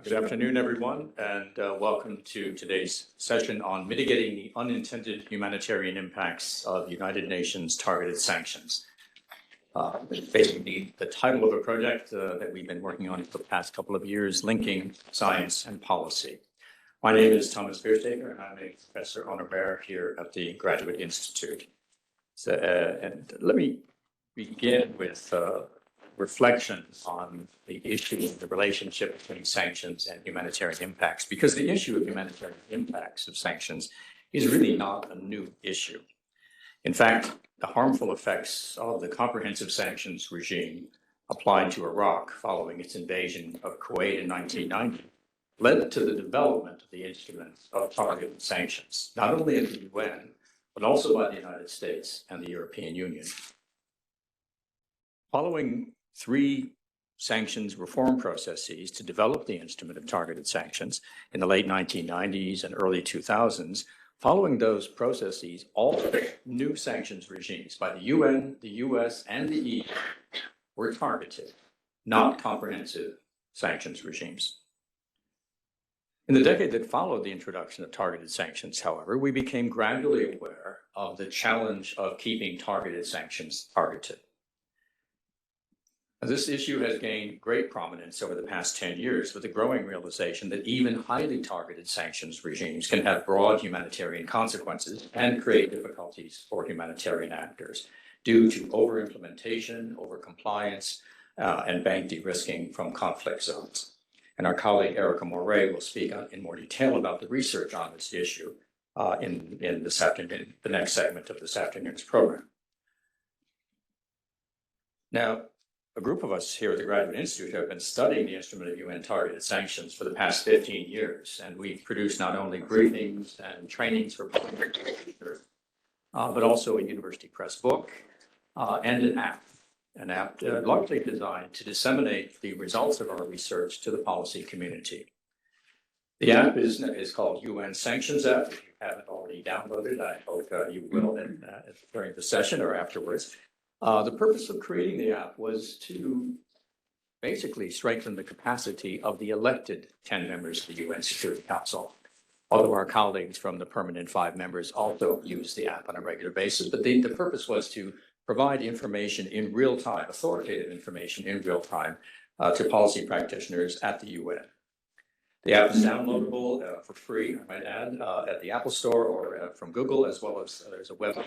Good afternoon, everyone, and welcome to today's session on mitigating the unintended humanitarian impacts of United Nations targeted sanctions. Basically, the title of a project that we've been working on for the past couple of years, linking science and policy. My name is Thomas Bierstaker, and I'm a professor honoraire here at the Graduate Institute. And let me begin with reflections on the issue of the relationship between sanctions and humanitarian impacts, because the issue of humanitarian impacts of sanctions is really not a new issue. In fact, the harmful effects of the comprehensive sanctions regime applied to Iraq following its invasion of Kuwait in 1990 led to the development of the instruments of targeted sanctions, not only at the UN, but also by the United States and the European Union. Following 3 sanctions reform processes to develop the instrument of targeted sanctions in the late 1990s and early 2000s, following those processes, all new sanctions regimes by the UN, the US, and the EU were targeted, not comprehensive sanctions regimes. In the decade that followed the introduction of targeted sanctions, however, we became gradually aware of the challenge of keeping targeted sanctions targeted. This issue has gained great prominence over the past 10 years with the growing realization that even highly targeted sanctions regimes can have broad humanitarian consequences and create difficulties for humanitarian actors due to over-implementation, over-compliance, and bank de-risking from conflict zones. And our colleague Erica Moray will speak in more detail about the research on this issue in the next segment of this afternoon's program. Now, a group of us here at the Graduate Institute have been studying the instrument of UN targeted sanctions for the past 15 years, and we've produced not only briefings and trainings for public practitioners, but also a university press book and an app largely designed to disseminate the results of our research to the policy community. The app is called UN Sanctions app. If you haven't already downloaded, I hope you will during the session or afterwards. The purpose of creating the app was to basically strengthen the capacity of the elected 10 members of the UN Security Council, although our colleagues from the permanent 5 members also use the app on a regular basis. But the purpose was to provide information in real time, authoritative information in real time to policy practitioners at the UN. The app is downloadable for free, I might add, at the Apple Store or from Google, as well as there's a web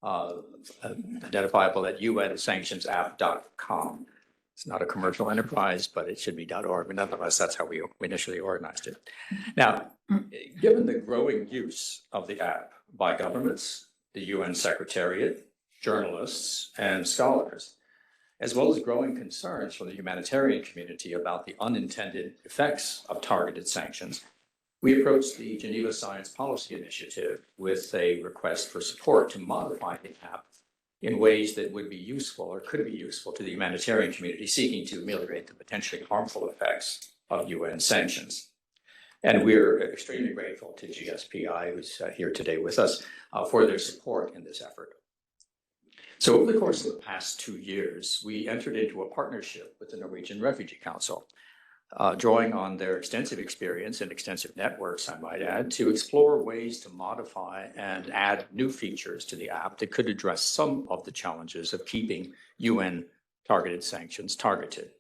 identifiable at unsanctionsapp.com. It's not a commercial enterprise, but it should be .org. But nonetheless, that's how we initially organized it. Now, given the growing use of the app by governments, the UN Secretariat, journalists, and scholars, as well as growing concerns from the humanitarian community about the unintended effects of targeted sanctions, we approached the Geneva Science Policy Initiative with a request for support to modify the app in ways that would be useful or could be useful to the humanitarian community seeking to ameliorate the potentially harmful effects of UN sanctions. And we're extremely grateful to GSPI, who's here today with us, for their support in this effort. So over the course of the past 2 years, we entered into a partnership with the Norwegian Refugee Council, drawing on their extensive experience and extensive networks, I might add, to explore ways to modify and add new features to the app that could address some of the challenges of keeping UN targeted sanctions targeted.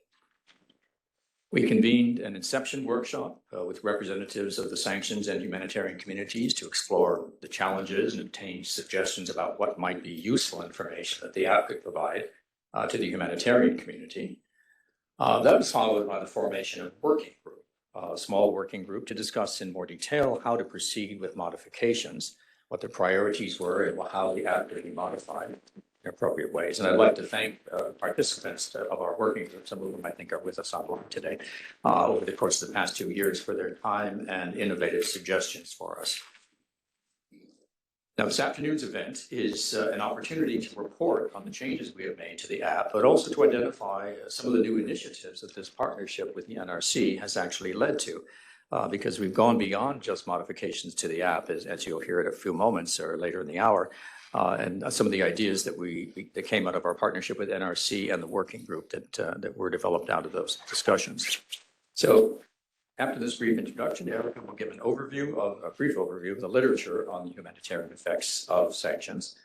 We convened an inception workshop with representatives of the sanctions and humanitarian communities to explore the challenges and obtain suggestions about what might be useful information that the app could provide to the humanitarian community. That was followed by the formation of a working group, a small working group to discuss in more detail how to proceed with modifications, what the priorities were, and how the app could be modified in appropriate ways. And I'd like to thank participants of our working group, some of them I think are with us online today, over the course of the past 2 years for their time and innovative suggestions for us. Now, this afternoon's event is an opportunity to report on the changes we have made to the app, but also to identify some of the new initiatives that this partnership with the NRC has actually led to, because we've gone beyond just modifications to the app, as you'll hear in a few moments or later in the hour, and some of the ideas that came out of our partnership with NRC and the working group that were developed out of those discussions. So After this brief introduction, Erica will give a brief overview of the literature on the humanitarian effects of sanctions.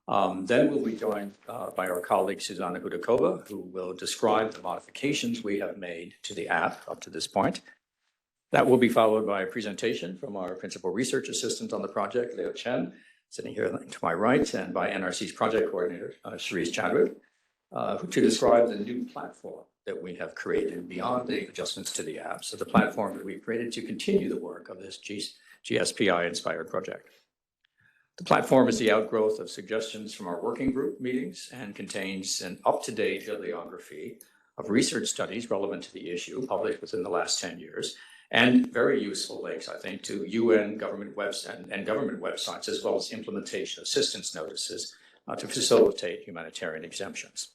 Then we'll be joined by our colleague, Susanna Hudakova, who will describe the modifications we have made to the app up to this point. That will be followed by a presentation from our principal research assistant on the project, Leo Chen, sitting here to my right, and by NRC's project coordinator, Sharice Chadwick, to describe the new platform that we have created beyond the adjustments to the app. So the platform that we created to continue the work of this GSPI-inspired project. The platform is the outgrowth of suggestions from our working group meetings and contains an up-to-date bibliography of research studies relevant to the issue published within the last 10 years, and very useful links, I think, to UN government websites and government websites, as well as implementation assistance notices to facilitate humanitarian exemptions.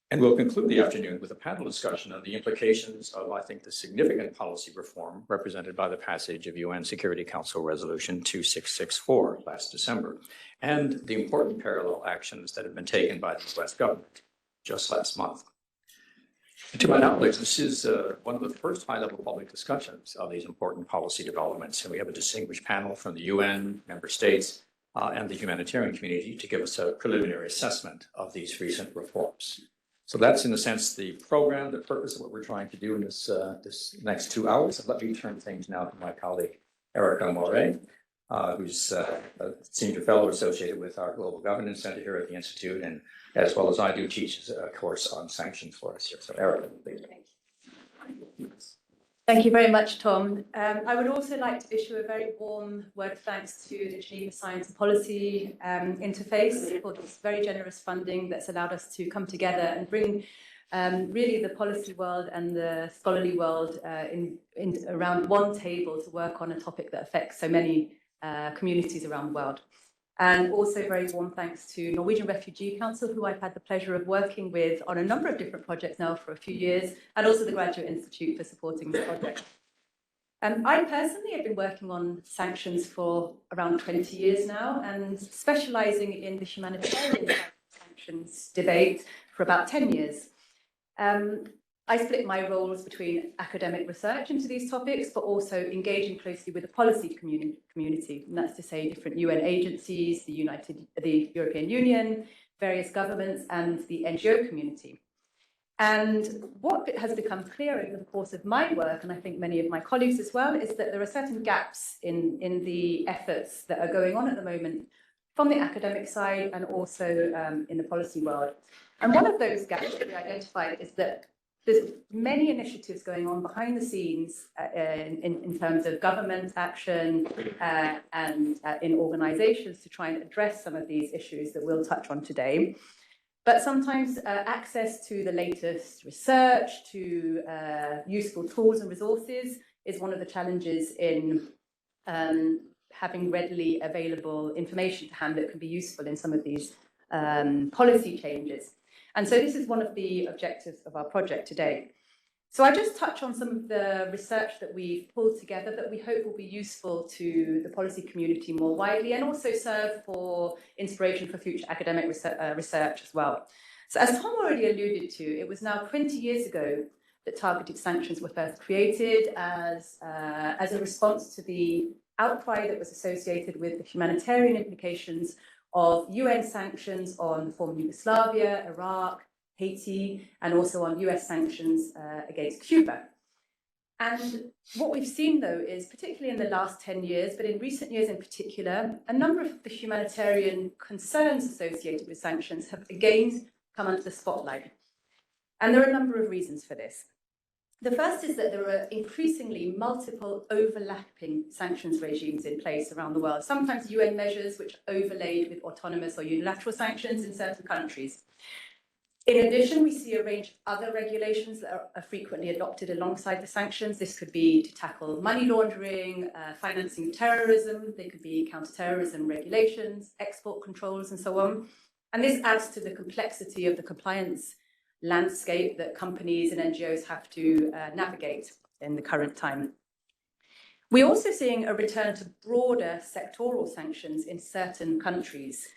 And we'll conclude the afternoon with a panel discussion on the implications of, I think, the significant policy reform represented by the passage of UN Security Council Resolution 2664 last December, and the important parallel actions that have been taken by the US government just last month. To my knowledge, this is one of the first high-level public discussions of these important policy developments, and we have a distinguished panel from the UN, member states, and the humanitarian community to give us a preliminary assessment of these recent reforms. So that's, in a sense, the program, the purpose of what we're trying to do in this next 2 hours. And let me turn things now to my colleague, Erica Moret, who's a senior fellow associated with our Global Governance Center here at the Institute, and as well as I do, teaches a course on sanctions for us here. So Erica, please. Thank you very much, Tom. I would also like to issue a very warm word of thanks to the Geneva Science and Policy Interface for this very generous funding that's allowed us to come together and bring really the policy world and the scholarly world around one table to work on a topic that affects so many communities around the world. And also very warm thanks to Norwegian Refugee Council, who I've had the pleasure of working with on a number of different projects now for a few years, and also the Graduate Institute for supporting the project. I personally have been working on sanctions for around 20 years now, and specialising in the humanitarian sanctions debate for about 10 years. I split my roles between academic research into these topics, but also engaging closely with the policy community, and that's to say different UN agencies, the European Union, various governments, and the NGO community. And what has become clear over the course of my work, and I think many of my colleagues as well, is that there are certain gaps in the efforts that are going on at the moment from the academic side and also in the policy world. And one of those gaps that we identified is that there's many initiatives going on behind the scenes in terms of government action and in organizations to try and address some of these issues that we'll touch on today. But sometimes access to the latest research, to useful tools and resources is one of the challenges in having readily available information to hand that can be useful in some of these policy changes. And so this is one of the objectives of our project today. So I just touch on some of the research that we've pulled together that we hope will be useful to the policy community more widely, and also serve for inspiration for future academic research as well. So as Tom already alluded to, it was now 20 years ago that targeted sanctions were first created as a response to the outcry that was associated with the humanitarian implications of UN sanctions on former Yugoslavia, Iraq, Haiti, and also on US sanctions against Cuba. And what we've seen, though, is particularly in the last 10 years, but in recent years in particular, a number of the humanitarian concerns associated with sanctions have again come under the spotlight. And there are a number of reasons for this. The first is that there are increasingly multiple overlapping sanctions regimes in place around the world, sometimes UN measures which are overlaid with autonomous or unilateral sanctions in certain countries. In addition, we see a range of other regulations that are frequently adopted alongside the sanctions. This could be to tackle money laundering, financing terrorism, they could be counterterrorism regulations, export controls, and so on. And this adds to the complexity of the compliance landscape that companies and NGOs have to navigate in the current time. We're also seeing a return to broader sectoral sanctions in certain countries.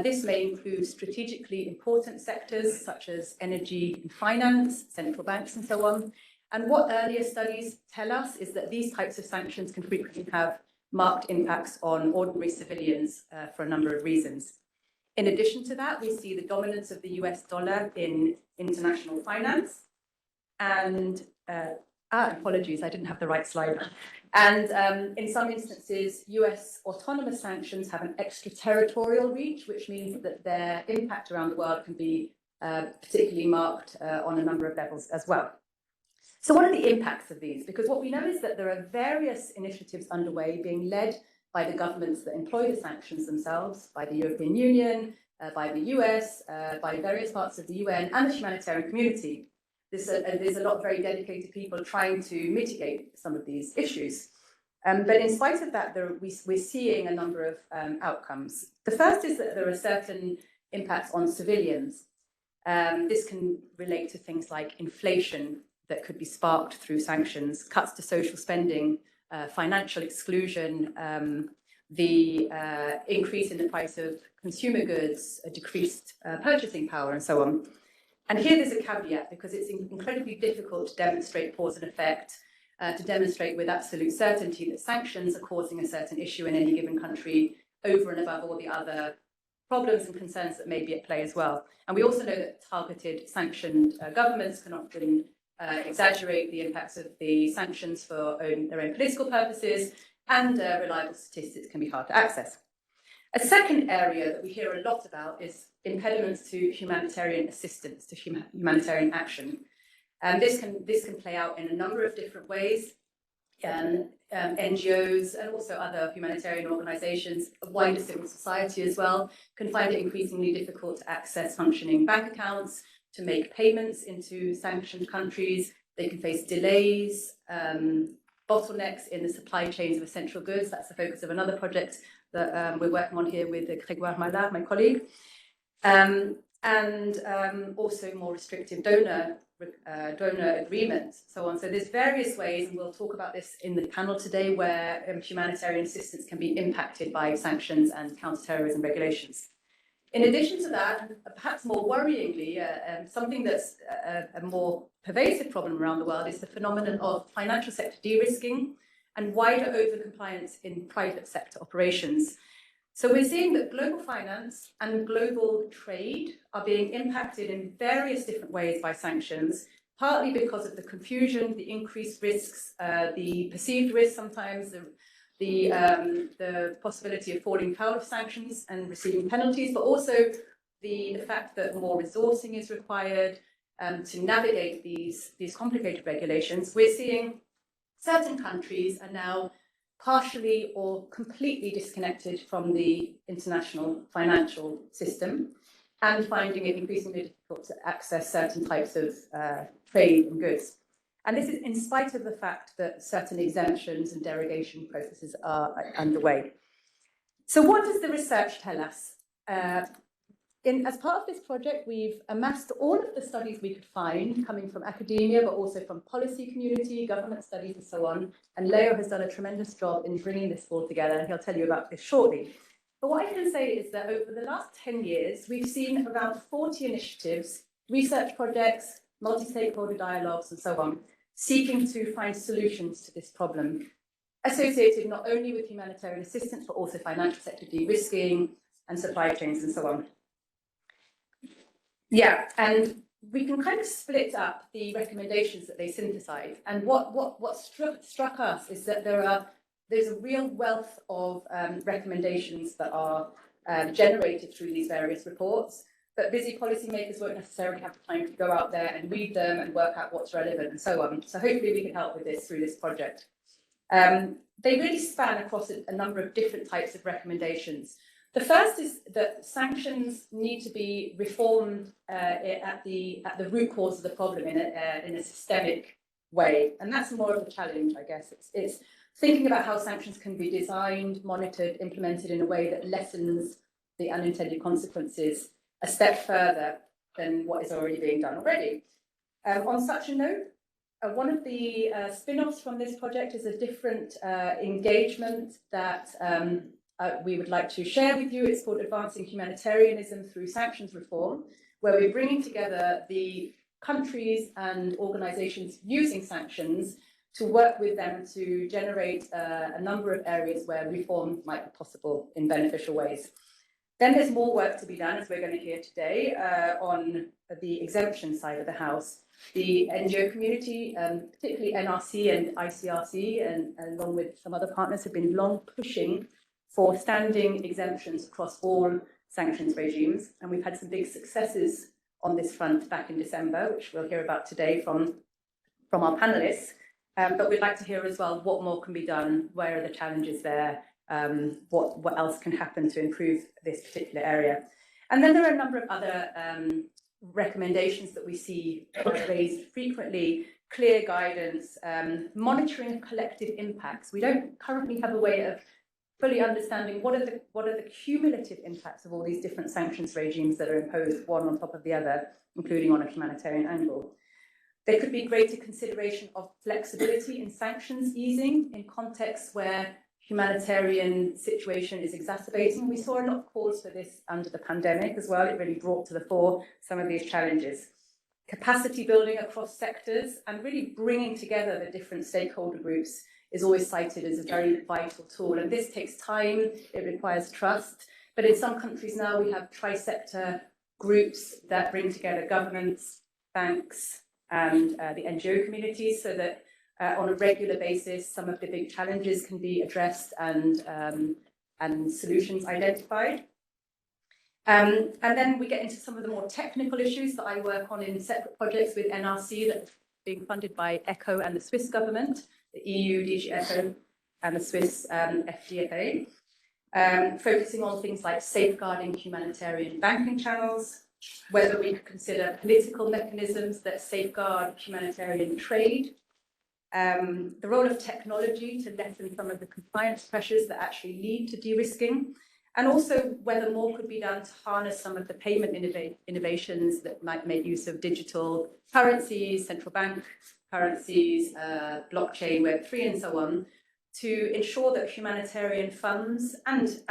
This may include strategically important sectors such as energy and finance, central banks, and so on. And what earlier studies tell us is that these types of sanctions can frequently have marked impacts on ordinary civilians for a number of reasons. In addition to that, we see the dominance of the US dollar in international finance. And, apologies, I didn't have the right slide. And in some instances, US autonomous sanctions have an extraterritorial reach, which means that their impact around the world can be particularly marked on a number of levels as well. So what are the impacts of these? Because what we know is that there are various initiatives underway being led by the governments that employ the sanctions themselves, by the European Union, by the US, by various parts of the UN and the humanitarian community. There's a lot of very dedicated people trying to mitigate some of these issues. But in spite of that, we're seeing a number of outcomes. The first is that there are certain impacts on civilians. This can relate to things like inflation that could be sparked through sanctions, cuts to social spending, financial exclusion, the increase in the price of consumer goods, a decreased purchasing power, and so on. And here there's a caveat, because it's incredibly difficult to demonstrate cause and effect, to demonstrate with absolute certainty that sanctions are causing a certain issue in any given country over and above all the other problems and concerns that may be at play as well. And we also know that targeted sanctioned governments can often exaggerate the impacts of the sanctions for their own political purposes, and reliable statistics can be hard to access. A second area that we hear a lot about is impediments to humanitarian assistance, to humanitarian action. This can play out in a number of different ways. NGOs and also other humanitarian organisations, wider civil society as well, can find it increasingly difficult to access functioning bank accounts, to make payments into sanctioned countries. They can face delays, bottlenecks in the supply chains of essential goods. That's the focus of another project that we're working on here with Grégoire Mallard, my colleague. And also more restrictive donor agreements, so on. So there's various ways, and we'll talk about this in the panel today, where humanitarian assistance can be impacted by sanctions and counterterrorism regulations. In addition to that, perhaps more worryingly, something that's a more pervasive problem around the world is the phenomenon of financial sector de-risking and wider over-compliance in private sector operations. So we're seeing that global finance and global trade are being impacted in various different ways by sanctions, partly because of the confusion, the increased risks, the perceived risks sometimes, the possibility of falling foul of sanctions and receiving penalties, but also the fact that more resourcing is required to navigate these complicated regulations. We're seeing certain countries are now partially or completely disconnected from the international financial system and finding it increasingly difficult to access certain types of trade and goods. And this is in spite of the fact that certain exemptions and derogation processes are underway. So what does the research tell us? As part of this project, we've amassed all of the studies we could find coming from academia, but also from policy community, government studies, and so on. And Leo has done a tremendous job in bringing this all together, and he'll tell you about this shortly. But what I can say is that over the last 10 years, we've seen around 40 initiatives, research projects, multi-stakeholder dialogues, and so on, seeking to find solutions to this problem, associated not only with humanitarian assistance, but also financial sector de-risking and supply chains and so on. Yeah, and we can kind of split up the recommendations that they synthesize. And what struck us is that there's a real wealth of recommendations that are generated through these various reports, but busy policymakers won't necessarily have the time to go out there and read them and work out what's relevant and so on. So hopefully we can help with this through this project. They really span across a number of different types of recommendations. The first is that sanctions need to be reformed at the root cause of the problem in a systemic way, and that's more of a challenge, I guess. It's thinking about how sanctions can be designed, monitored, implemented in a way that lessens the unintended consequences a step further than what is already being done already. On such a note, one of the spin-offs from this project is a different engagement that we would like to share with you. It's called Advancing Humanitarianism Through Sanctions Reform, where we're bringing together the countries and organizations using sanctions to work with them to generate a number of areas where reform might be possible in beneficial ways. Then there's more work to be done, as we're going to hear today, on the exemption side of the house. The NGO community, particularly NRC and ICRC, and along with some other partners, have been long pushing for standing exemptions across all sanctions regimes. And we've had some big successes on this front back in December, which we'll hear about today from our panelists. But we'd like to hear as well what more can be done, where are the challenges there, what else can happen to improve this particular area. And then there are a number of other recommendations that we see raised frequently: clear guidance, monitoring of collective impacts. We don't currently have a way of fully understanding what are the cumulative impacts of all these different sanctions regimes that are imposed one on top of the other, including on a humanitarian angle. There could be greater consideration of flexibility in sanctions easing in contexts where humanitarian situation is exacerbating. We saw a lot of calls for this under the pandemic as well. It really brought to the fore some of these challenges. Capacity building across sectors and really bringing together the different stakeholder groups is always cited as a very vital tool. And this takes time, it requires trust. But in some countries now we have tri-sector groups that bring together governments, banks, and the NGO community, so that on a regular basis, some of the big challenges can be addressed and solutions identified. And then we get into some of the more technical issues that I work on in separate projects with NRC that are being funded by ECHO and the Swiss government, the EU DG ECHO and the Swiss FDFA, focusing on things like safeguarding humanitarian banking channels, whether we could consider political mechanisms that safeguard humanitarian trade, the role of technology to lessen some of the compliance pressures that actually lead to de-risking, and also whether more could be done to harness some of the payment innovations that might make use of digital currencies, central bank currencies, blockchain, Web3, and so on, to ensure that humanitarian funds and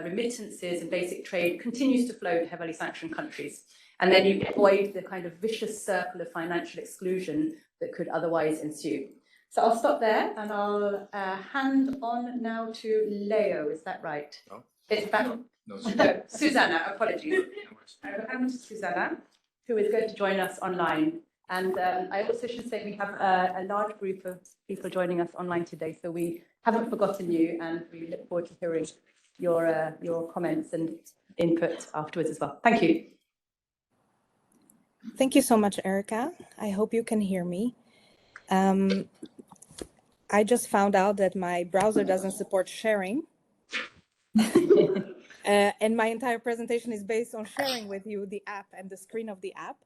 remittances and basic trade continues to flow to heavily sanctioned countries. And then you avoid the kind of vicious circle of financial exclusion that could otherwise ensue. So I'll stop there and I'll hand on now to Leo, is that right? No. It's back. No, Susanna, apologies. I'll hand to Susanna, who is going to join us online. And I also should say we have a large group of people joining us online today, so we haven't forgotten you, and we look forward to hearing your comments and input afterwards as well. Thank you. Thank you so much, Erica. I hope you can hear me. I just found out that my browser doesn't support sharing. And my entire presentation is based on sharing with you the app and the screen of the app.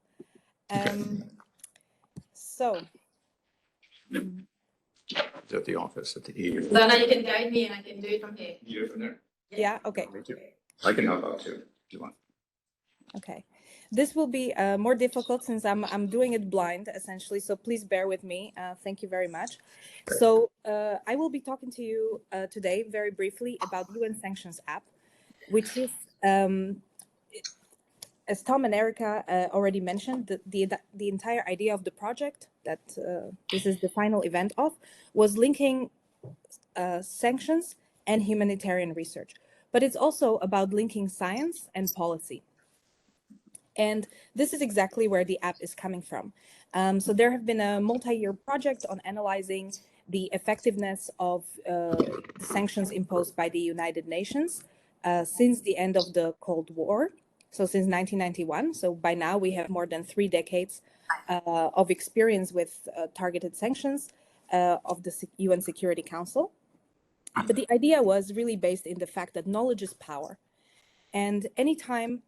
So. At the office at the EU. Susanna, you can guide me and I can do it from here. You from there? Yeah, okay. Me too. I can help out too, if you want. Okay. This will be more difficult since I'm doing it blind, essentially, so please bear with me. Thank you very much. So I will be talking to you today very briefly about UN Sanctions app, which is, as Tom and Erica already mentioned, the entire idea of the project that this is the final event of was linking sanctions and humanitarian research. But it's also about linking science and policy. And this is exactly where the app is coming from. So there have been a multi-year project on analyzing the effectiveness of the sanctions imposed by the United Nations since the end of the Cold War. So since 1991. So by now we have more than 3 decades of experience with targeted sanctions of the UN Security Council. But the idea was really based in the fact that knowledge is power. And anytime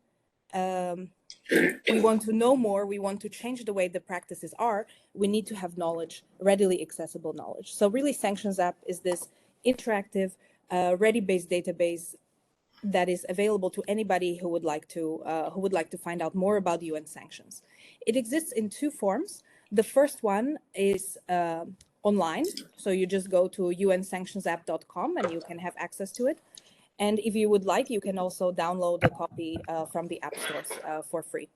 we want to know more, we want to change the way the practices are, we need to have knowledge, readily accessible knowledge. So really Sanctions app is this interactive, ready-based database that is available to anybody who would like to find out more about UN sanctions. It exists in 2 forms. The first one is online. So you just go to unsanctionsapp.com and you can have access to it. And if you would like, you can also download a copy from the app stores for free.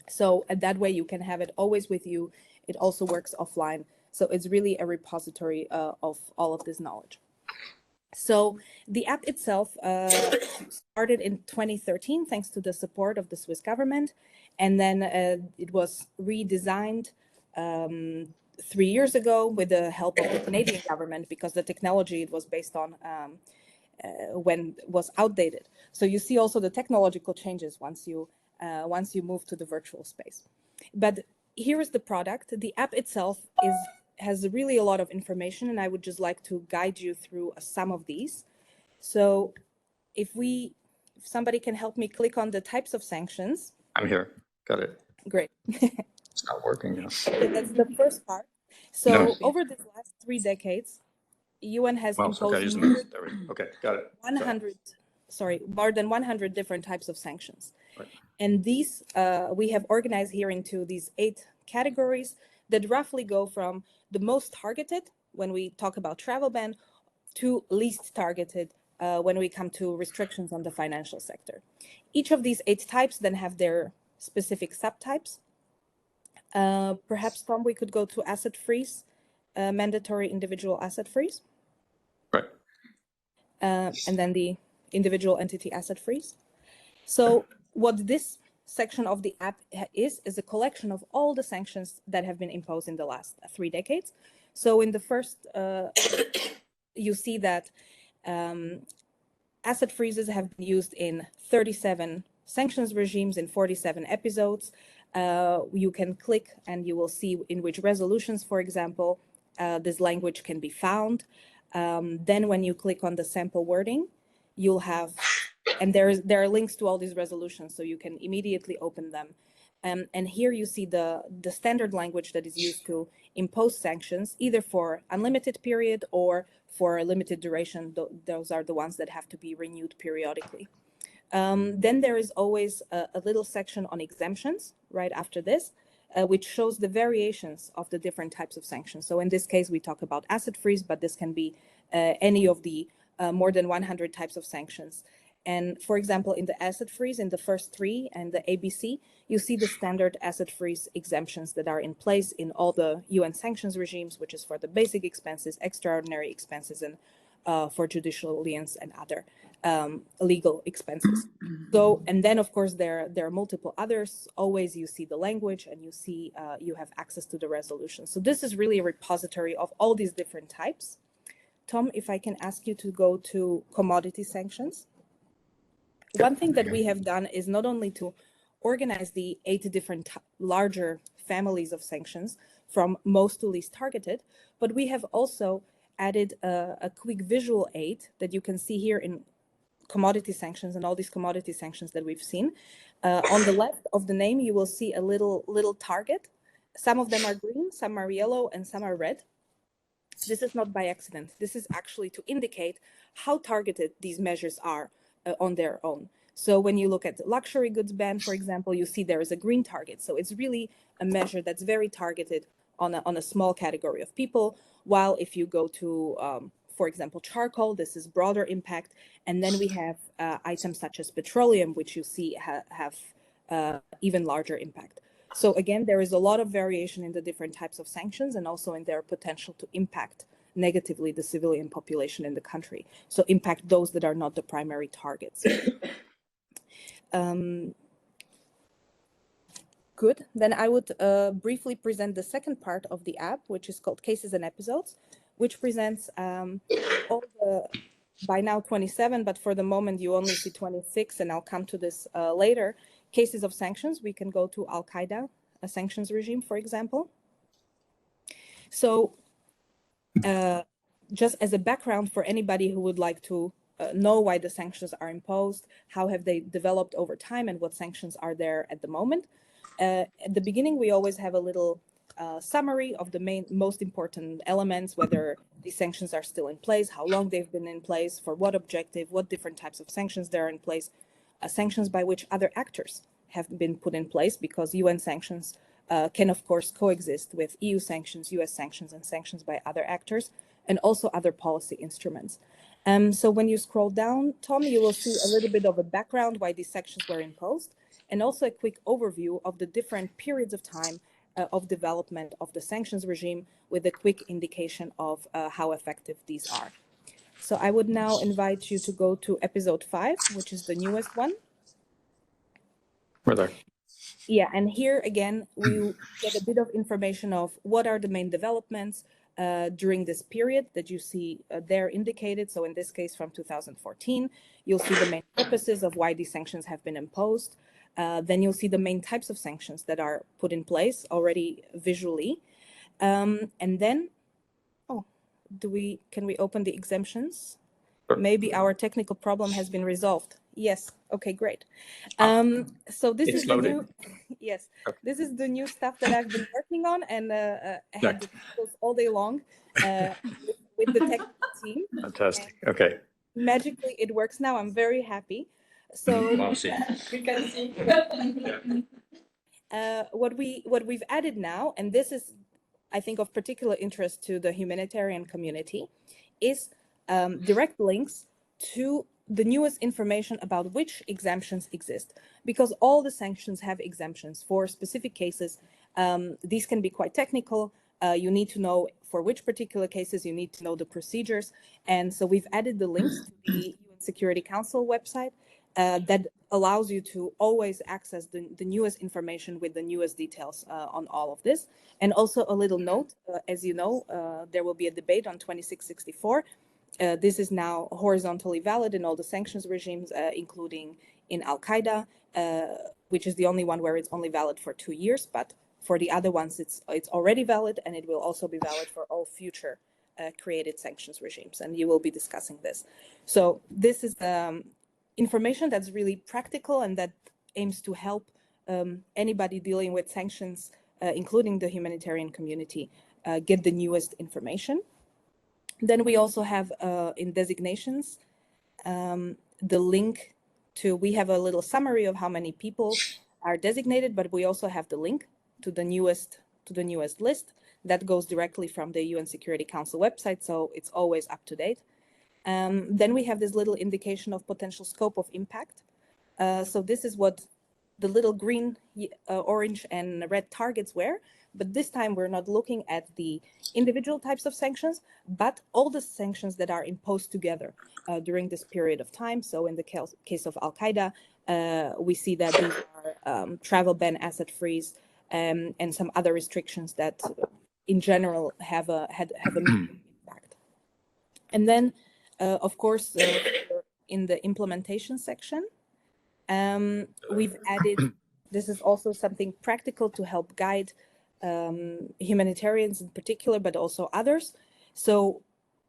So that way you can have it always with you. It also works offline. So it's really a repository of all of this knowledge. So the app itself started in 2013 thanks to the support of the Swiss government. And then it was redesigned 3 years ago with the help of the Canadian government, because the technology it was based on when was outdated. So you see also the technological changes once you move to the virtual space. But here is the product. The app itself has really a lot of information, and I would just like to guide you through some of these. So if somebody can help me click on the types of sanctions. I'm here. Got it. Great. It's not working now. So that's the first part. So No. over the last 3 decades, UN has Mouse. Okay, imposed there we go. Okay, got it. 100, more than 100 different types of sanctions. Right. And these we have organized here into these 8 categories that roughly go from the most targeted when we talk about travel ban to least targeted when we come to restrictions on the financial sector. Each of these 8 types then have their specific subtypes. Perhaps, Tom, we could go to asset freeze, mandatory individual asset freeze. Right. And then the individual entity asset freeze. So what this section of the app is a collection of all the sanctions that have been imposed in the last 3 decades. So in the first, you see that asset freezes have been used in 37 sanctions regimes in 47 episodes. You can click and you will see in which resolutions, for example, this language can be found. Then when you click on the sample wording, you'll have, and there are links to all these resolutions, so you can immediately open them. And here you see the standard language that is used to impose sanctions, either for unlimited period or for a limited duration. Those are the ones that have to be renewed periodically. Then there is always a little section on exemptions right after this, which shows the variations of the different types of sanctions. So in this case, we talk about asset freeze, but this can be any of the more than 100 types of sanctions. And for example, in the asset freeze, in the first 3 and the ABC, you see the standard asset freeze exemptions that are in place in all the UN sanctions regimes, which is for the basic expenses, extraordinary expenses, and for judicial liens and other legal expenses. So, and then of course there are multiple others. Always you see the language and you see you have access to the resolution. So this is really a repository of all these different types. Tom, if I can ask you to go to commodity sanctions. One thing that we have done is not only to organize the 8 different larger families of sanctions from most to least targeted, but we have also added a quick visual aid that you can see here in commodity sanctions and all these commodity sanctions that we've seen. On the left of the name, you will see a little target. Some of them are green, some are yellow, and some are red. This is not by accident. This is actually to indicate how targeted these measures are on their own. So when you look at the luxury goods ban, for example, you see there is a green target. So it's really a measure that's very targeted on a small category of people. While if you go to, for example, charcoal, this is broader impact. And then we have items such as petroleum, which you see have even larger impact. So again, there is a lot of variation in the different types of sanctions and also in their potential to impact negatively the civilian population in the country. So impact those that are not the primary targets. Good. Then I would briefly present the second part of the app, which is called Cases and Episodes, which presents all the, by now 27, but for the moment you only see 26, and I'll come to this later, cases of sanctions. We can go to Al-Qaeda, a sanctions regime, for example. So just as a background for anybody who would like to know why the sanctions are imposed, how have they developed over time, and what sanctions are there at the moment. At the beginning, we always have a little summary of the most important elements, whether these sanctions are still in place, how long they've been in place, for what objective, what different types of sanctions there are in place, sanctions by which other actors have been put in place, because UN sanctions can, of course, coexist with EU sanctions, US sanctions, and sanctions by other actors, and also other policy instruments. So when you scroll down, Tom, you will see a little bit of a background why these sanctions were imposed. and also a quick overview of the different periods of time of development of the sanctions regime, with a quick indication of how effective these are. So I would now invite you to go to episode 5, which is the newest one. Further. Yeah, and here again, we get a bit of information of what are the main developments during this period that you see there indicated. So in this case, from 2014, you'll see the main purposes of why these sanctions have been imposed. Then you'll see the main types of sanctions that are put in place already visually. And then, can we open the exemptions? Sure. Maybe our technical problem has been resolved. Yes. Okay, great. So this It's is the loaded. new, yes, Okay. this is the new stuff that I've been working on, and I had the tools all day long with the technical team. Fantastic. Okay. Magically, it works now. I'm very happy. So Well, see. You can see. what we've added now, and this is, I think, of particular interest to the humanitarian community, is direct links to the newest information about which exemptions exist, because all the sanctions have exemptions for specific cases. These can be quite technical. You need to know for which particular cases, you need to know the procedures. And so we've added the links to the UN Security Council website that allows you to always access the newest information with the newest details on all of this. And also a little note, as you know, there will be a debate on 2664. This is now horizontally valid in all the sanctions regimes, including in Al-Qaeda, which is the only one where it's only valid for 2 years. But for the other ones, it's already valid, and it will also be valid for all future created sanctions regimes. And you will be discussing this. So this is information that's really practical and that aims to help anybody dealing with sanctions, including the humanitarian community, get the newest information. Then we also have in designations the link to, we have a little summary of how many people are designated, but we also have the link to the newest list that goes directly from the UN Security Council website, so it's always up to date. Then we have this little indication of potential scope of impact. So this is what the little green, orange, and red targets were. But this time we're not looking at the individual types of sanctions, but all the sanctions that are imposed together during this period of time. So in the case of Al-Qaeda, we see that these are travel ban, asset freeze, and some other restrictions that in general have a impact. And then, of course, in the implementation section, we've added, this is also something practical to help guide humanitarians in particular, but also others. So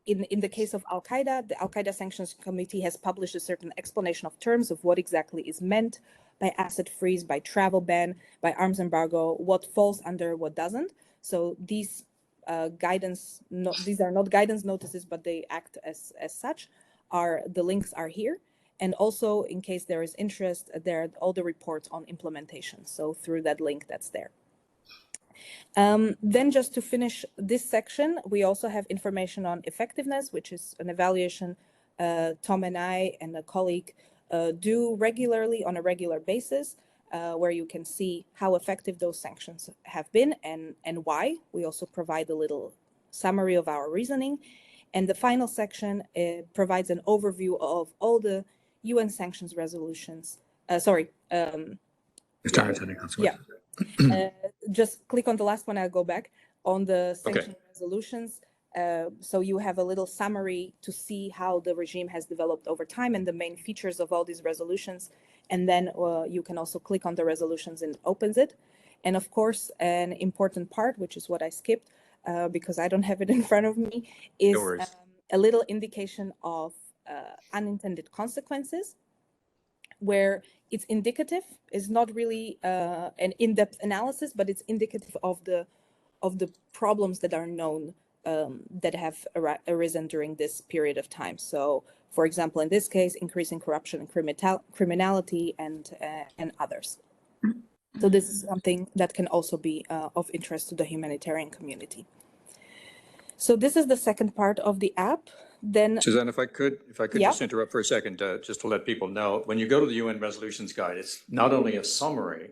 in the case of Al-Qaeda, the Al-Qaeda Sanctions Committee has published a certain explanation of terms of what exactly is meant by asset freeze, by travel ban, by arms embargo, what falls under, what doesn't. So these these are not guidance notices, but they act as such. The links are here. And also, in case there is interest, there are all the reports on implementation. So through that link that's there. Then just to finish this section, we also have information on effectiveness, which is an evaluation Tom and I and a colleague do regularly on a regular basis, where you can see how effective those sanctions have been and why. We also provide a little summary of our reasoning. And the final section provides an overview of all the UN sanctions resolutions. Just click on the last one, I'll go back on the sanction resolutions. So you have a little summary to see how the regime has developed over time and the main features of all these resolutions. And then you can also click on the resolutions and it opens it. And of course, an important part, which is what I skipped because I don't have it in front of me, is a little indication of unintended consequences, where it's indicative. It's not really an in-depth analysis, but it's indicative of the problems that are known that have arisen during this period of time. So, for example, in this case, increasing corruption and criminality and others. So this is something that can also be of interest to the humanitarian community. So this is the second part of the app. Then, Suzanne, if I could Yeah. just interrupt for a second, just to let people know, when you go to the UN Resolutions Guide, it's not only a summary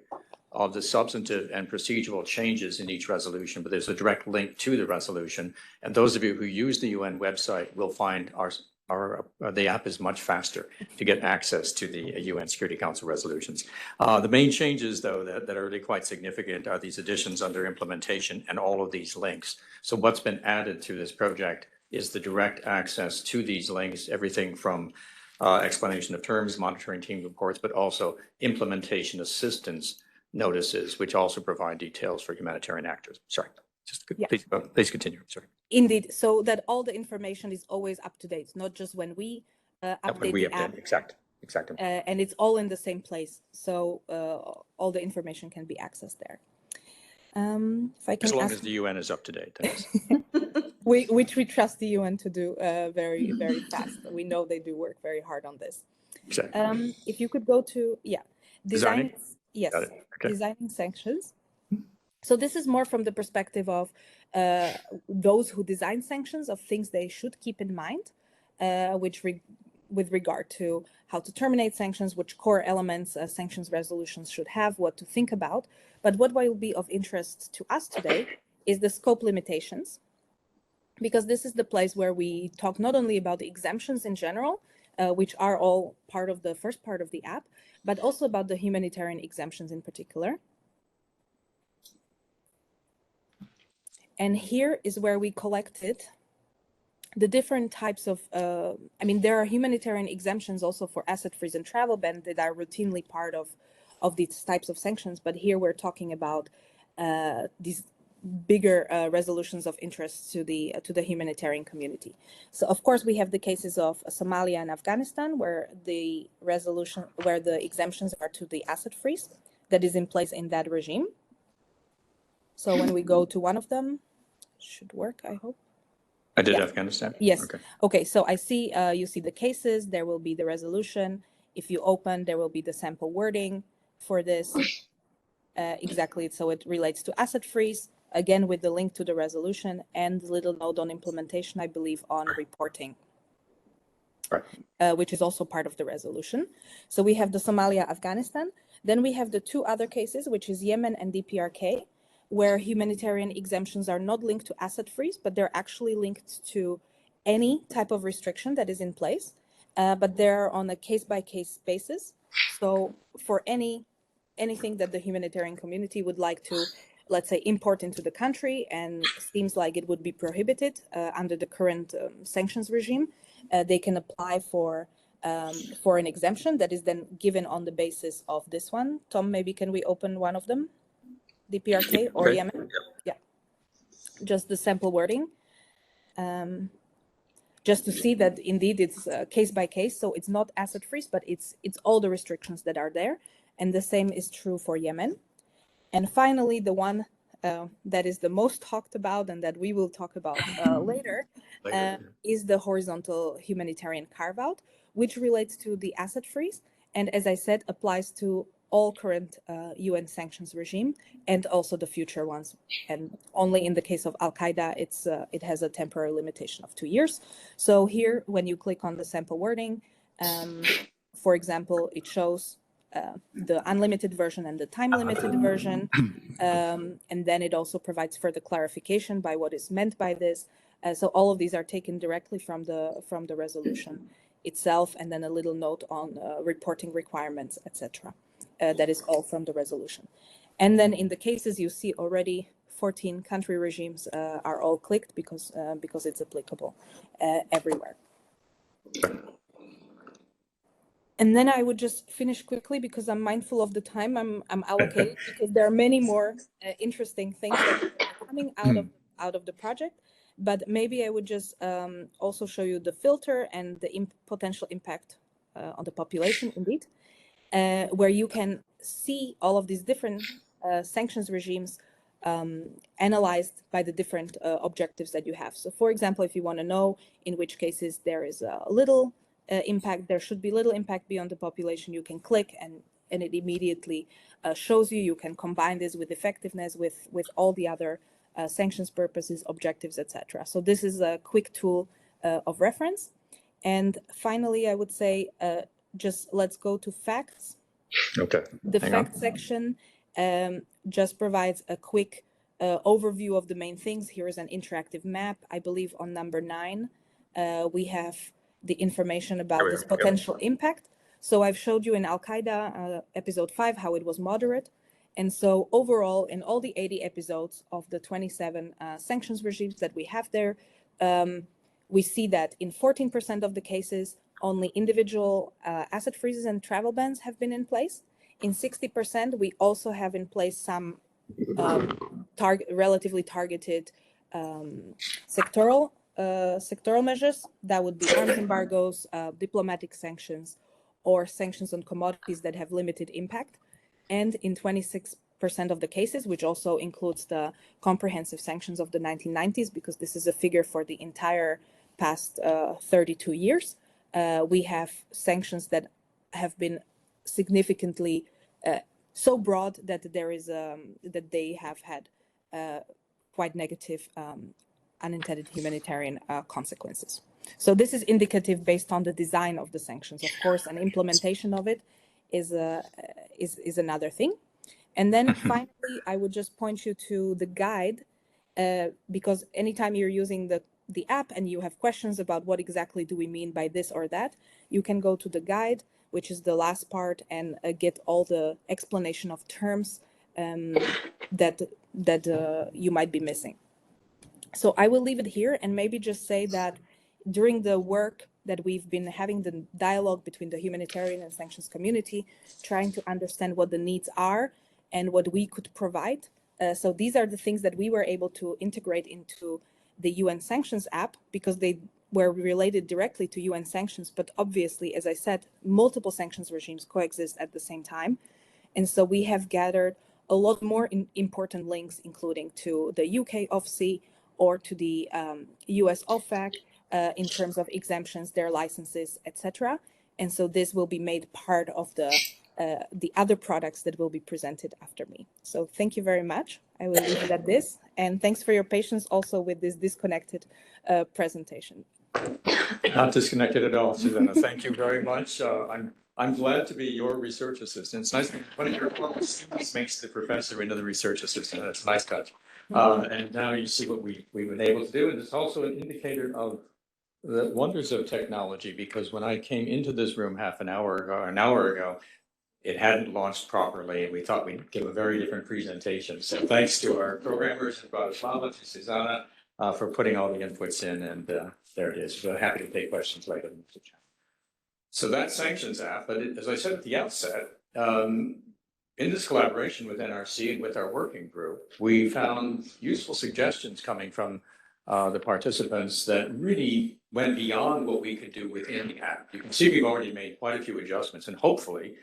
of the substantive and procedural changes in each resolution, but there's a direct link to the resolution. And those of you who use the UN website will find the app is much faster to get access to the UN Security Council resolutions. The main changes, though, that are really quite significant are these additions under implementation and all of these links. So what's been added to this project is the direct access to these links, everything from explanation of terms, monitoring team reports, but also implementation assistance notices, which also provide details for humanitarian actors. Sorry, Yeah. please continue. Sorry. indeed, so that all the information is always up to date, not just when we When update we the update, app, exactly. and it's all in the same place. So all the information can be accessed there. If I can As long ask, as the UN is up to date, that is. which we trust the UN to do very, very fast. We know they do work very hard on this. Exactly. If you could go to, Designing? Yes, Got it. Okay. designing sanctions. So this is more from the perspective of those who design sanctions, of things they should keep in mind, with regard to how to terminate sanctions, which core elements sanctions resolutions should have, what to think about. But what will be of interest to us today is the scope limitations, because this is the place where we talk not only about the exemptions in general, which are all part of the first part of the app, but also about the humanitarian exemptions in particular. And here is where we collected the different types of, there are humanitarian exemptions also for asset freeze and travel ban that are routinely part of these types of sanctions. But here we're talking about these bigger resolutions of interest to the humanitarian community. So of course we have the cases of Somalia and Afghanistan, where the exemptions are to the asset freeze that is in place in that regime. So when we go to one of them, should work, I hope. I did Yeah. Afghanistan? Yes. Okay. Okay, so I see, you see the cases, there will be the resolution. If you open, there will be the sample wording for this. Exactly, so it relates to asset freeze, again with the link to the resolution, and the little note on implementation, I believe, on reporting. Right. Which is also part of the resolution. So we have the Somalia, Afghanistan. Then we have the two other cases, which is Yemen and DPRK, where humanitarian exemptions are not linked to asset freeze, but they're actually linked to any type of restriction that is in place, but they're on a case-by-case basis. So for anything that the humanitarian community would like to, let's say, import into the country and seems like it would be prohibited under the current sanctions regime, they can apply for an exemption that is then given on the basis of this one. Tom, maybe can we open one of them? DPRK or Okay. Yemen? Yeah. Just the sample wording. Just to see that indeed it's case by case. So it's not asset freeze, but it's all the restrictions that are there. And the same is true for Yemen. And finally, the one that is the most talked about and that we will talk about later is the horizontal humanitarian carve-out, which relates to the asset freeze. And as I said, applies to all current UN sanctions regime and also the future ones. And only in the case of Al-Qaeda, it has a temporary limitation of 2 years. So here, when you click on the sample wording, for example, it shows the unlimited version and the time-limited version. And then it also provides further clarification by what is meant by this. So all of these are taken directly from the resolution itself, and then a little note on reporting requirements, etc. That is all from the resolution. And then in the cases you see already 14 country regimes are all clicked because it's applicable everywhere. And then I would just finish quickly because I'm mindful of the time I'm allocated, because there are many more interesting things that are coming out of the project. But maybe I would just also show you the filter and the potential impact on the population, indeed, where you can see all of these different sanctions regimes analyzed by the different objectives that you have. So, for example, if you want to know in which cases there is a little impact, there should be little impact beyond the population, you can click and it immediately shows you. You can combine this with effectiveness with all the other sanctions purposes, objectives, etc. So this is a quick tool of reference. And finally, I would say just let's go to facts. Okay. The Hang fact on. section just provides a quick overview of the main things. Here is an interactive map. I believe on number 9, we have the information about this potential impact. So I've showed you in Al-Qaeda episode 5 how it was moderate. And so overall, in all the 80 episodes of the 27 sanctions regimes that we have there, we see that in 14% of the cases, only individual asset freezes and travel bans have been in place. In 60%, we also have in place some relatively targeted sectoral measures. That would be arms embargoes, diplomatic sanctions, or sanctions on commodities that have limited impact. And in 26% of the cases, which also includes the comprehensive sanctions of the 1990s, because this is a figure for the entire past 32 years, we have sanctions that have been significantly so broad that there is that they have had quite negative unintended humanitarian consequences. So this is indicative based on the design of the sanctions. Of course, an implementation of it is another thing. And then finally, I would just point you to the guide, because anytime you're using the app and you have questions about what exactly do we mean by this or that, you can go to the guide, which is the last part, and get all the explanation of terms that you might be missing. So I will leave it here and maybe just say that during the work that we've been having, the dialogue between the humanitarian and sanctions community, trying to understand what the needs are and what we could provide. So these are the things that we were able to integrate into the UN sanctions app, because they were related directly to UN sanctions. But obviously, as I said, multiple sanctions regimes coexist at the same time. And so we have gathered a lot more important links, including to the UK OFC or to the US OFAC in terms of exemptions, their licenses, etc. And so this will be made part of the other products that will be presented after me. So thank you very much. I will leave it at this. And thanks for your patience also with this disconnected presentation. Not disconnected at all, Susanna. Thank you very much. I'm glad to be your research assistant. It's nice when one of your former students makes the professor into the research assistant. That's a nice touch. And now you see what we've been able to do. And it's also an indicator of the wonders of technology, because when I came into this room an hour ago, it hadn't launched properly, and we thought we'd give a very different presentation. So thanks to our programmers, Bratislava, to Susanna, for putting all the inputs in, and there it is. We're happy to take questions later. So that sanctions app, but as I said at the outset, in this collaboration with NRC and with our working group, we found useful suggestions coming from the participants that really went beyond what we could do within the app. You can see we've already made quite a few adjustments, and hopefully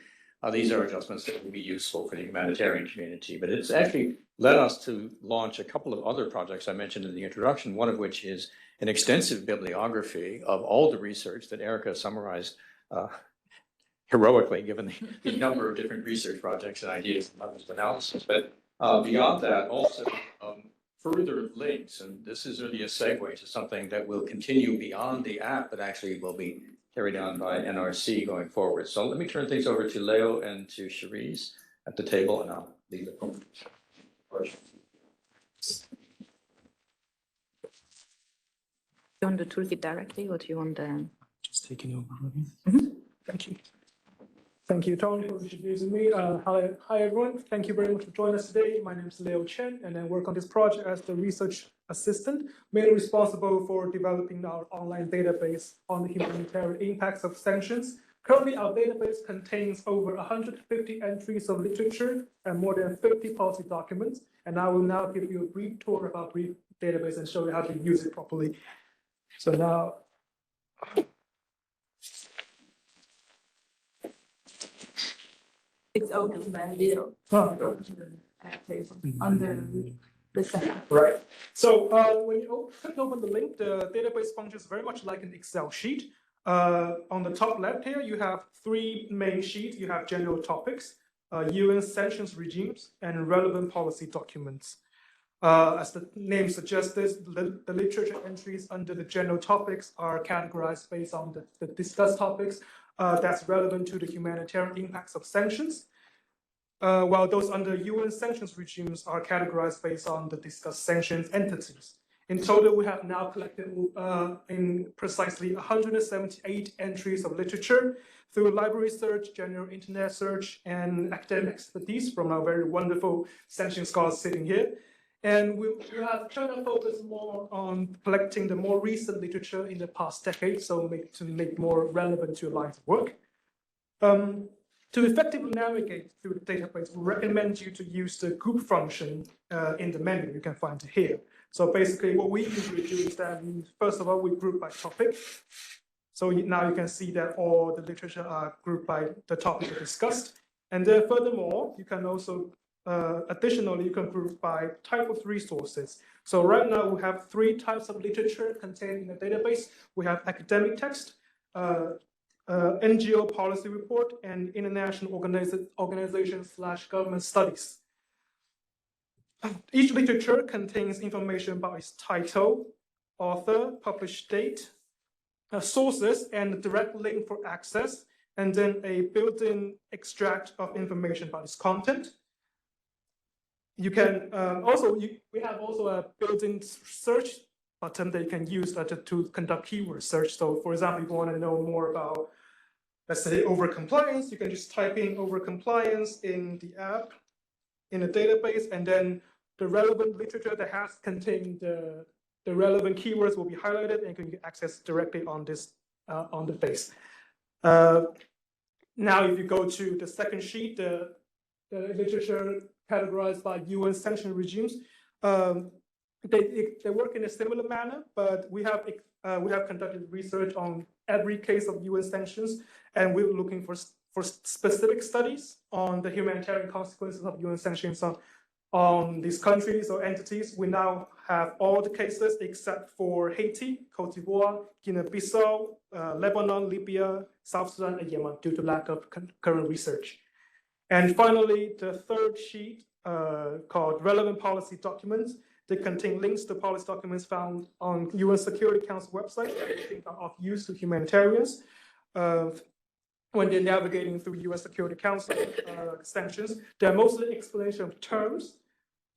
these are adjustments that will be useful for the humanitarian community. But it's actually led us to launch a couple of other projects I mentioned in the introduction, one of which is an extensive bibliography of all the research that Erica summarized heroically, given the number of different research projects and ideas and methods of analysis. But beyond that, also further links, and this is really a segue to something that will continue beyond the app, but actually will be carried on by NRC going forward. So let me turn things over to Leo and to Cherise at the table, and I'll leave it open. You want the toolkit directly, or do you want the... Just taking over. Thank you. Thank you, Tom, for introducing me. Hi, everyone. Thank you very much for joining us today. My name is Leo Chen, and I work on this project as the research assistant, mainly responsible for developing our online database on the humanitarian impacts of sanctions. Currently, our database contains over 150 entries of literature and more than 50 policy documents. And I will now give you a brief tour of our brief database and show you how to use it properly. So now, It's open by video. Under the second. right. So when you click open the link, the database functions very much like an Excel sheet. On the top left here, you have 3 main sheets. You have general topics, UN sanctions regimes, and relevant policy documents. As the name suggests, the literature entries under the general topics are categorized based on the discussed topics that's relevant to the humanitarian impacts of sanctions, while those under UN sanctions regimes are categorized based on the discussed sanctions entities. In total, we have now collected in precisely 178 entries of literature through library search, general internet search, and academic expertise from our very wonderful sanction scholars sitting here. And we have turned our focus more on collecting the more recent literature in the past decade, so to make more relevant to your lines of work. To effectively navigate through the database, we recommend you to use the group function in the menu you can find here. So basically what we usually do is that first of all, we group by topic. So now you can see that all the literature are grouped by the topic we discussed. And then furthermore, you can also, additionally, you can group by type of resources. So right now we have 3 types of literature contained in the database. We have academic text, NGO policy report, and international organization/government studies. Each literature contains information about its title, author, published date, sources, and a direct link for access, and then a built-in extract of information about its content. You can we have also a built-in search button that you can use to conduct keyword search. So for example, if you want to know more about, let's say, over-compliance, you can just type in over-compliance in the app, in the database, and then the relevant literature that has contained the relevant keywords will be highlighted and you can access directly on this on the base. Now, if you go to the second sheet, the literature categorized by UN sanction regimes, they work in a similar manner, but we have conducted research on every case of UN sanctions, and we're looking for specific studies on the humanitarian consequences of UN sanctions on these countries or entities. We now have all the cases except for Haiti, Cote d'Ivoire, Guinea-Bissau, Lebanon, Libya, South Sudan, and Yemen due to lack of current research. And finally, the third sheet called relevant policy documents. They contain links to policy documents found on UN Security Council website that we think are of use to humanitarians when they're navigating through UN Security Council sanctions. They're mostly explanation of terms,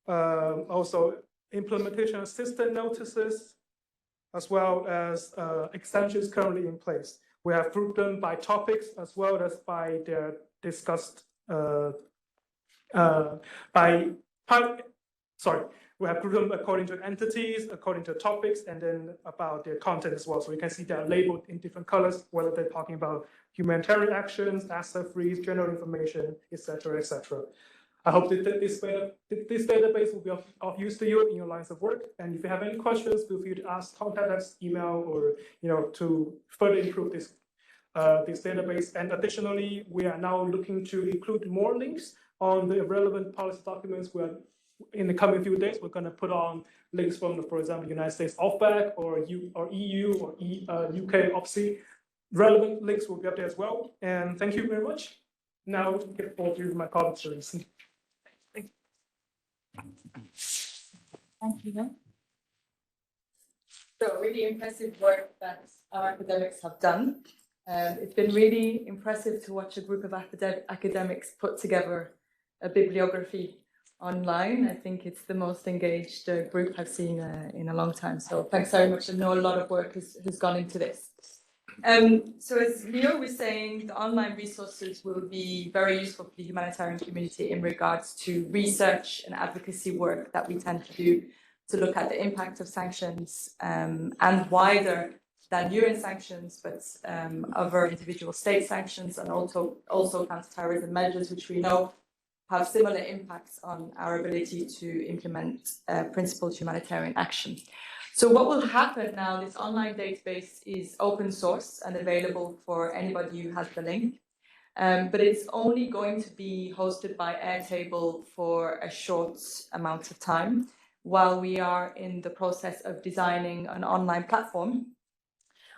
also implementation assistance notices, as well as extensions currently in place. We have grouped them by topics as well as by their discussed we have grouped them according to entities, according to topics, and then about their content as well. So you can see they're labeled in different colors, whether they're talking about humanitarian actions, asset freeze, general information, etc., etc. I hope that this database will be of use to you in your lines of work. And if you have any questions, feel free to ask, contact us, email, or to further improve this database. And additionally, we are now looking to include more links on the relevant policy documents. In the coming few days, we're going to put on links from, for example, United States OFBAC or EU or UK OPSI. Relevant links will be up there as well. And thank you very much. Now, get forward to my colleagues to listen. Thank you. So really impressive work that our academics have done. It's been really impressive to watch a group of academics put together a bibliography online. I think it's the most engaged group I've seen in a long time. So thanks very much. I know a lot of work has gone into this. So as Leo was saying, the online resources will be very useful for the humanitarian community in regards to research and advocacy work that we tend to do to look at the impact of sanctions and wider than UN sanctions, but other individual state sanctions and also counterterrorism measures, which we know have similar impacts on our ability to implement principled humanitarian action. So what will happen now, this online database is open source and available for anybody who has the link, but it's only going to be hosted by Airtable for a short amount of time while we are in the process of designing an online platform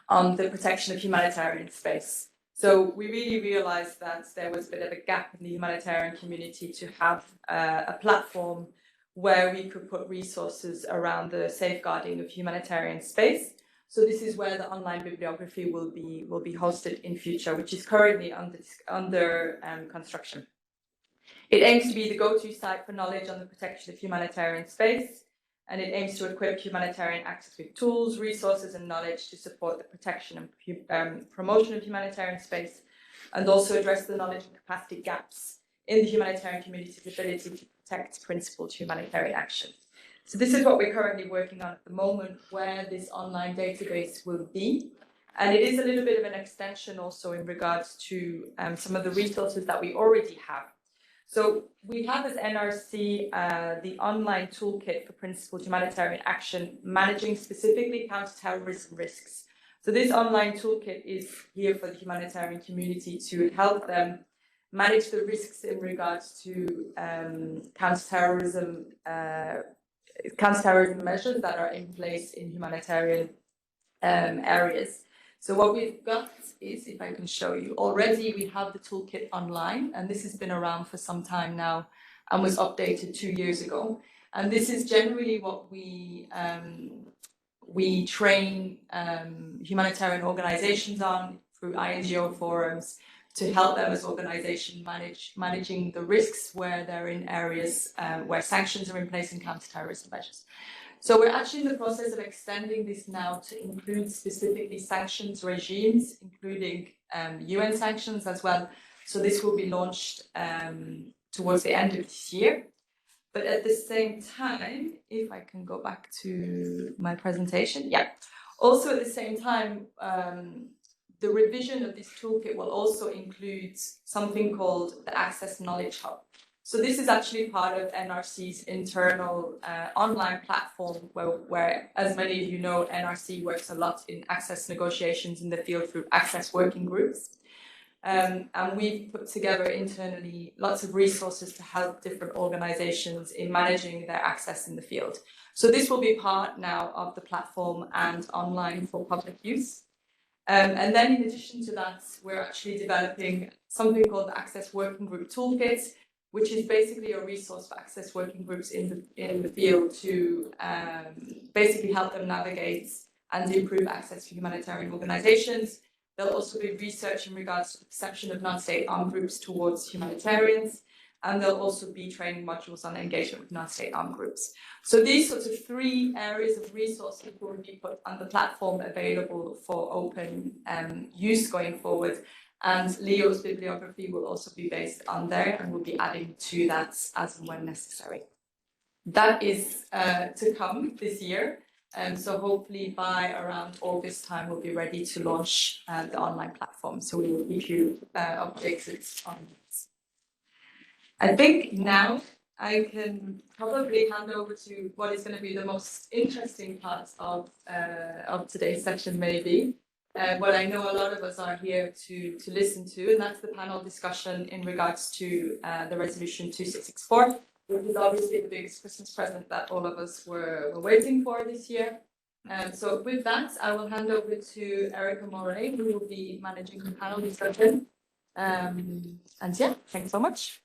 on the protection of humanitarian space. So we really realized that there was a bit of a gap in the humanitarian community to have a platform where we could put resources around the safeguarding of humanitarian space. So this is where the online bibliography will be hosted in future, which is currently under construction. It aims to be the go-to site for knowledge on the protection of humanitarian space, and it aims to equip humanitarian actors with tools, resources, and knowledge to support the protection and promotion of humanitarian space, and also address the knowledge and capacity gaps in the humanitarian community's ability to protect principled humanitarian action. So this is what we're currently working on at the moment, where this online database will be. And it is a little bit of an extension also in regards to some of the resources that we already have. So we have as NRC the online toolkit for principled humanitarian action, managing specifically counterterrorism risks. So this online toolkit is here for the humanitarian community to help them manage the risks in regards to counterterrorism measures that are in place in humanitarian areas. So what we've got is, if I can show you, already we have the toolkit online, and this has been around for some time now and was updated 2 years ago. And this is generally what we train humanitarian organizations on through INGO forums to help them as organizations managing the risks where they're in areas where sanctions are in place and counterterrorism measures. So we're actually in the process of extending this now to include specifically sanctions regimes, including UN sanctions as well. So this will be launched towards the end of this year. But at the same time, if I can go back to my presentation, yeah. Also at the same time, the revision of this toolkit will also include something called the Access Knowledge Hub. So this is actually part of NRC's internal online platform where, as many of you know, NRC works a lot in access negotiations in the field through access working groups. And we've put together internally lots of resources to help different organizations in managing their access in the field. So this will be part now of the platform and online for public use. And then in addition to that, we're actually developing something called the Access Working Group Toolkit, which is basically a resource for access working groups in the field to basically help them navigate and improve access for humanitarian organizations. There'll also be research in regards to the perception of non-state armed groups towards humanitarians, and there'll also be training modules on engagement with non-state armed groups. So these sorts of 3 areas of resources will be put on the platform available for open use going forward. And Leo's bibliography will also be based on there, and we'll be adding to that as and when necessary. That is to come this year. So hopefully by around August time, we'll be ready to launch the online platform. So we will keep you updated on this. I think now I can probably hand over to what is going to be the most interesting part of today's session, maybe. What I know a lot of us are here to listen to, and that's the panel discussion in regards to the resolution 2664, which is obviously the biggest Christmas present that all of us were waiting for this year. So with that, I will hand over to Erica Moray, who will be managing the panel discussion. And yeah, thanks so much.